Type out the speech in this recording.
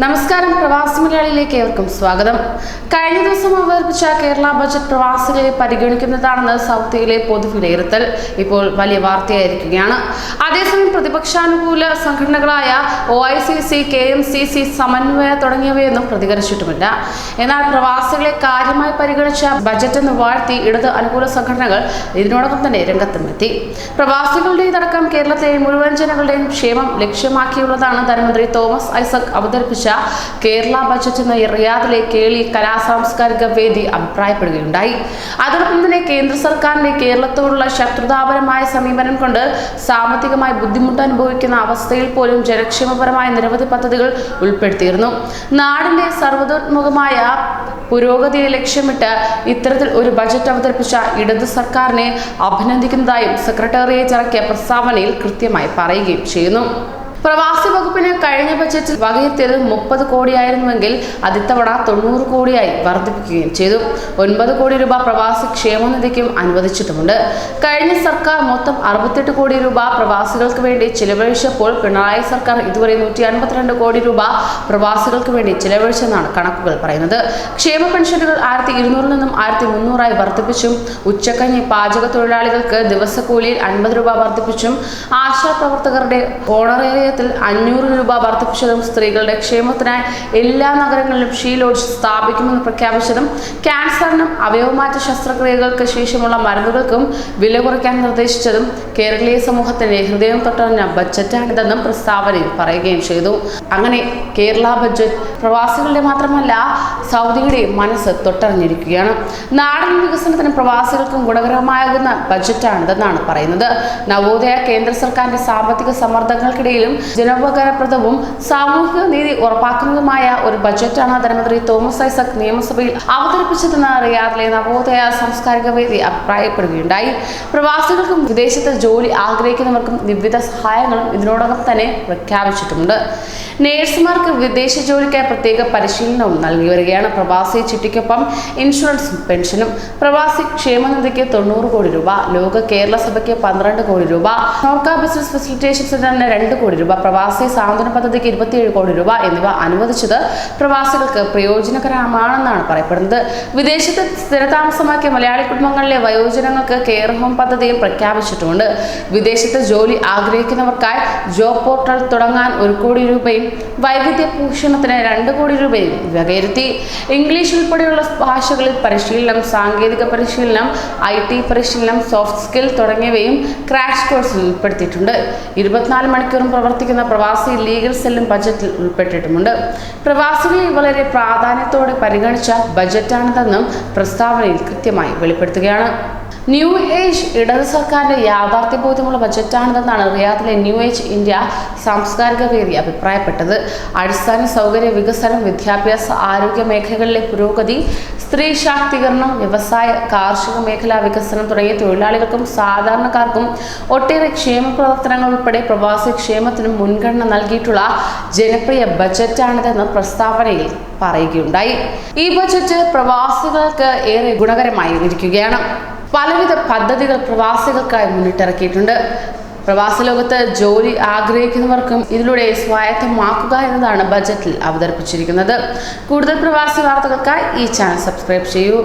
നമസ്കാരം, പ്രവാസി മലയാളിയിലേക്ക് ഏവർക്കും സ്വാഗതം. കഴിഞ്ഞ ദിവസം അവതരിപ്പിച്ച കേരള ബജറ്റ് പ്രവാസികളെ പരിഗണിക്കുന്നതാണെന്ന് സൗദിയിലെ പൊതുവിലയിരുത്തൽ ഇപ്പോൾ വലിയ വാർത്തയായിരിക്കുകയാണ്. അതേസമയം പ്രതിപക്ഷാനുകൂല സംഘടനകളായ OICC, KMCC, സമന്വയ തുടങ്ങിയവയൊന്നും പ്രതികരിച്ചിട്ടുമില്ല. എന്നാൽ പ്രവാസികളെ കാര്യമായി പരിഗണിച്ച ബജറ്റ് എന്ന് വാഴ്ത്തി ഇടത് അനുകൂല സംഘടനകൾ ഇതിനോടൊപ്പം തന്നെ രംഗത്തുമെത്തി. പ്രവാസികളുടേതടക്കം കേരളത്തിലെ മുഴുവൻ ജനങ്ങളുടെയും ക്ഷേമം ലക്ഷ്യമാക്കിയുള്ളതാണ് ധനമന്ത്രി തോമസ് ഐസക് അവതരിപ്പിച്ച കേരള ബജറ്റ് എന്ന റിയാദിലെ കേളി കലാസാംസ്കാരിക വേദി അഭിപ്രായപ്പെടുകയുണ്ടായി. അതോടൊപ്പം തന്നെ കേന്ദ്ര സർക്കാരിന്റെ കേരളത്തോടുള്ള ശത്രുതാപരമായ സമീപനം കൊണ്ട് സാമ്പത്തികമായി ബുദ്ധിമുട്ട് അനുഭവിക്കുന്ന അവസ്ഥയിൽ പോലും ജനക്ഷേമപരമായ നിരവധി പദ്ധതികൾ ഉൾപ്പെടുത്തിയിരുന്നു. നാടിന്റെ സർവ്വതോന്മുഖമായ പുരോഗതിയെ ലക്ഷ്യമിട്ട് ഇത്തരത്തിൽ ഒരു ബജറ്റ് അവതരിപ്പിച്ച ഇടത് സർക്കാരിനെ അഭിനന്ദിക്കുന്നതായും സെക്രട്ടേറിയറ്റ് ഇറക്കിയ പ്രസ്താവനയിൽ കൃത്യമായി പറയുകയും ചെയ്യുന്നു. പ്രവാസി വകുപ്പിന് കഴിഞ്ഞ ബജറ്റിൽ വകയിരുത്തിയത് 30 കോടിയായിരുന്നുവെങ്കിൽ അതിത്തവണ 90 കോടിയായി വർദ്ധിപ്പിക്കുകയും ചെയ്തു. 9 കോടി രൂപ പ്രവാസി ക്ഷേമനിധിക്കും അനുവദിച്ചിട്ടുമുണ്ട്. കഴിഞ്ഞ സർക്കാർ മൊത്തം 68 കോടി രൂപ പ്രവാസികൾക്ക് വേണ്ടി ചിലവഴിച്ചപ്പോൾ പിണറായി സർക്കാർ ഇതുവരെ 152 കോടി രൂപ പ്രവാസികൾക്ക് വേണ്ടി ചിലവഴിച്ചെന്നാണ് കണക്കുകൾ പറയുന്നത്. ക്ഷേമ പെൻഷനുകൾ 1200 നിന്നും 1300 വർദ്ധിപ്പിച്ചും ഉച്ചക്കഞ്ഞി പാചക തൊഴിലാളികൾക്ക് ദിവസക്കൂലിയിൽ 50 രൂപ വർദ്ധിപ്പിച്ചും ആശാപ്രവർത്തകരുടെ ഓണറേറിയ 500 രൂപ വർദ്ധിപ്പിച്ചതും സ്ത്രീകളുടെ ക്ഷേമത്തിനായി എല്ലാ നഗരങ്ങളിലും ഷീ ലോഡ്ജ് സ്ഥാപിക്കുമെന്ന് പ്രഖ്യാപിച്ചതും ക്യാൻസറിനും അവയവമാറ്റ ശസ്ത്രക്രിയകൾക്ക് ശേഷമുള്ള മരുന്നുകൾക്കും വില കുറയ്ക്കാൻ നിർദ്ദേശിച്ചതും കേരളീയ സമൂഹത്തിന്റെ ഹൃദയം തൊട്ടറിഞ്ഞ ബജറ്റാണിതെന്നും പ്രസ്താവനയിൽ പറയുകയും ചെയ്തു. അങ്ങനെ കേരള ബജറ്റ് പ്രവാസികളുടെ മാത്രമല്ല സൗദിയുടെയും മനസ്സ് തൊട്ടറിഞ്ഞിരിക്കുകയാണ്. നാടൻ വികസനത്തിന് പ്രവാസികൾക്കും ഗുണകരമാകുന്ന ബജറ്റാണിതെന്നാണ് പറയുന്നത്. നവോദയ കേന്ദ്ര സർക്കാരിന്റെ സാമ്പത്തിക സമ്മർദ്ദങ്ങൾക്കിടയിലും ജനോപകാരപ്രദവും സാമൂഹിക നീതി ഉറപ്പാക്കുന്നതുമായ ഒരു ബജറ്റാണ് ധനമന്ത്രി തോമസ് ഐസക് നിയമസഭയിൽ അവതരിപ്പിച്ചതെന്ന് റിയാദിലെ നവോദയ സാംസ്കാരിക വേദി അഭിപ്രായപ്പെടുകയുണ്ടായി. പ്രവാസികൾക്കും വിദേശത്ത് ജോലി ആഗ്രഹിക്കുന്നവർക്കും വിവിധ സഹായങ്ങളും ഇതിനോടകം തന്നെ പ്രഖ്യാപിച്ചിട്ടുണ്ട്. നേഴ്സുമാർക്ക് വിദേശ ജോലിക്കായി പ്രത്യേക പരിശീലനവും നൽകി വരികയാണ്. പ്രവാസി ചിട്ടിക്കൊപ്പം ഇൻഷുറൻസും പെൻഷനും. പ്രവാസി ക്ഷേമനിധിക്ക് 90 കോടി രൂപ, ലോക കേരള സഭയ്ക്ക് 12 കോടി രൂപ, നോർക്ക ബിസിനസ് ഫെസിലിറ്റേഷൻ സെന്ററിന് 2 കോടി രൂപ, പ്രവാസി സാന്ത്വന പദ്ധതിക്ക് 27 കോടി രൂപ എന്നിവ അനുവദിച്ചത് പ്രവാസികൾക്ക് പ്രയോജനകരമാണെന്നാണ് പറയപ്പെടുന്നത്. വിദേശത്ത് സ്ഥിരതാമസമാക്കിയ മലയാളി കുടുംബങ്ങളിലെ വയോജനങ്ങൾക്ക് കെയർ ഹോം പദ്ധതിയും പ്രഖ്യാപിച്ചിട്ടുണ്ട്. വിദേശത്ത് ജോലി ആഗ്രഹിക്കുന്നവർക്കായി ജോബ് പോർട്ടൽ തുടങ്ങാൻ 1 കോടി രൂപയും വൈവിധ്യ ഭൂഷണത്തിന് 2 കോടി രൂപയും വകയിരുത്തി. ഇംഗ്ലീഷ് ഉൾപ്പെടെയുള്ള ഭാഷകളിൽ പരിശീലനം, സാങ്കേതിക പരിശീലനം, IT പരിശീലനം, സോഫ്റ്റ് സ്കിൽ തുടങ്ങിയവയും ക്രാഷ് കോഴ്സിൽ ഉൾപ്പെടുത്തിയിട്ടുണ്ട്. 24 മണിക്കൂറും പ്രവർത്തിക്കുന്ന പ്രവാസി ലീഗൽ സെല്ലും ബജറ്റിൽ ഉൾപ്പെട്ടിട്ടുമുണ്ട്. പ്രവാസികളെ വളരെ പ്രാധാന്യത്തോടെ പരിഗണിച്ച ബജറ്റാണിതെന്നും പ്രസ്താവനയിൽ കൃത്യമായി വെളിപ്പെടുത്തുകയാണ്. ന്യൂ ഏജ് ഇടത് സർക്കാരിന്റെ യാഥാർത്ഥ്യബോധമുള്ള ബജറ്റാണിതെന്നാണ് റിയാദിലെ ന്യൂ ഏജ് ഇന്ത്യ സാംസ്കാരിക വേദി അഭിപ്രായപ്പെട്ടത്. അടിസ്ഥാന സൗകര്യ വികസനം, വിദ്യാഭ്യാസ, ആരോഗ്യ മേഖലകളിലെ പുരോഗതി, സ്ത്രീ ശാക്തീകരണം, വ്യവസായ, കാർഷിക മേഖലാ വികസനം തുടങ്ങിയ തൊഴിലാളികൾക്കും സാധാരണക്കാർക്കും ഒട്ടേറെ ക്ഷേമ പ്രവർത്തനങ്ങൾ ഉൾപ്പെടെ പ്രവാസി ക്ഷേമത്തിനും മുൻഗണന നൽകിയിട്ടുള്ള ജനപ്രിയ ബജറ്റാണിതെന്ന് പ്രസ്താവനയിൽ പറയുകയുണ്ടായി. ഈ ബജറ്റ് പ്രവാസികൾക്ക് ഏറെ ഗുണകരമായി ഇരിക്കുകയാണ്. പലവിധ പദ്ധതികൾ പ്രവാസികൾക്കായി മുന്നിട്ടിറക്കിയിട്ടുണ്ട്. പ്രവാസ ലോകത്ത് ജോലി ആഗ്രഹിക്കുന്നവർക്കും ഇതിലൂടെ സ്വായത്തമാക്കുക എന്നതാണ് ബജറ്റിൽ അവതരിപ്പിച്ചിരിക്കുന്നത്. കൂടുതൽ പ്രവാസി വാർത്തകൾക്കായി ഈ ചാനൽ സബ്സ്ക്രൈബ് ചെയ്യൂ.